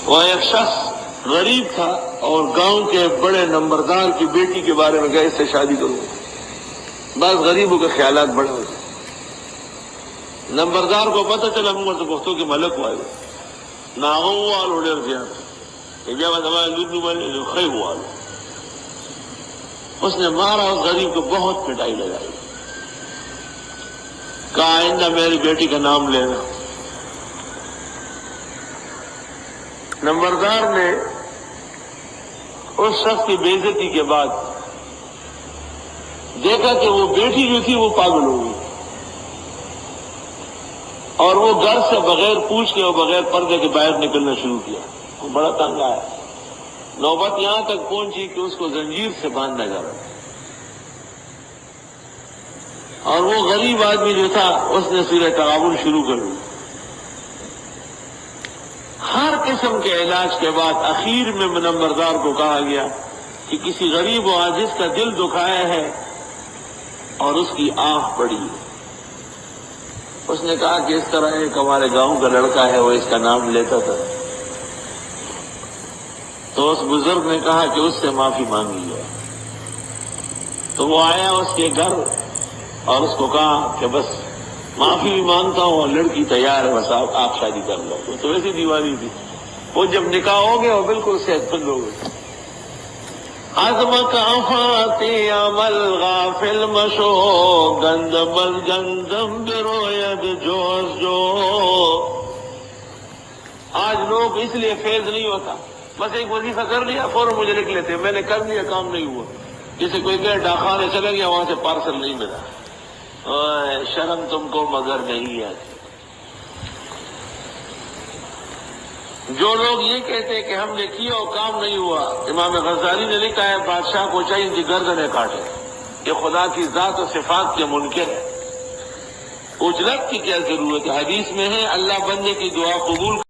وہ ایک شخص غریب تھا اور گاؤں کے بڑے نمبردار کی بیٹی کے بارے میں گئے اس سے شادی کروں گا۔ بعض غریبوں کے خیالات بڑے ہوتے ہیں۔ نمبردار کو پتہ چلا عمر تو پختوں کے ملک والے ناغو والو ډېر زیات بیا به زما لور والے خیر والو اس نے مارا اس غریب کو بہت پٹائی لگائی، کہا آئندہ میری بیٹی کا نام لینا۔ نمبردار نے اس شخص کی بے عزتی کے بعد دیکھا کہ وہ بیٹی جو تھی وہ پاگل ہو گئی اور وہ گھر سے بغیر پوچھ کے اور بغیر پردے کے باہر نکلنا شروع کیا۔ وہ بڑا تنگ آیا، نوبت یہاں تک پہنچی کہ اس کو زنجیر سے باندھا جا رہا اور وہ غریب آدمی جو تھا اس نے سورہ تغابن شروع کر دی۔ ہر قسم کے علاج کے بعد اخیر میں نمبردار کو کہا گیا کہ کسی غریب و عاجز کا دل دکھایا ہے اور اس کی آنکھ پڑی ہے۔ اس نے کہا کہ اس طرح ایک ہمارے گاؤں کا لڑکا ہے وہ اس کا نام لیتا تھا، تو اس بزرگ نے کہا کہ اس سے معافی مانگی ہے۔ تو وہ آیا اس کے گھر اور اس کو کہا کہ بس معافی بھی مانگتا ہوں اور لڑکی تیار ہے، بس آپ شادی کر لو۔ وہ تو ویسی دیوانی تھی، وہ جب نکاح ہو گیا وہ بالکل صحت مند ہو گئی۔ عظمت افاتی عمل غافل مشو گند بل گندم بروید جوش جو۔ آج لوگ اس لیے فیض نہیں ہوتا، بس ایک وظیفہ کر لیا فوراً مجھے لکھ لیتے، میں نے کر لیا کام نہیں ہوا۔ جسے کوئی کہ ڈاکخانے چلے گیا وہاں سے پارسل نہیں ملا، شرم تم کو مگر نہیں آتی۔ جو لوگ یہ کہتے کہ ہم نے کیا اور کام نہیں ہوا، امام غزالی نے لکھا ہے بادشاہ کو چاہیے ان کی گردنیں کاٹے، یہ خدا کی ذات و صفات کے منکر ہے، اجرت کی کیا ضرورت ہے؟ حدیث میں ہے اللہ بندے کی دعا قبول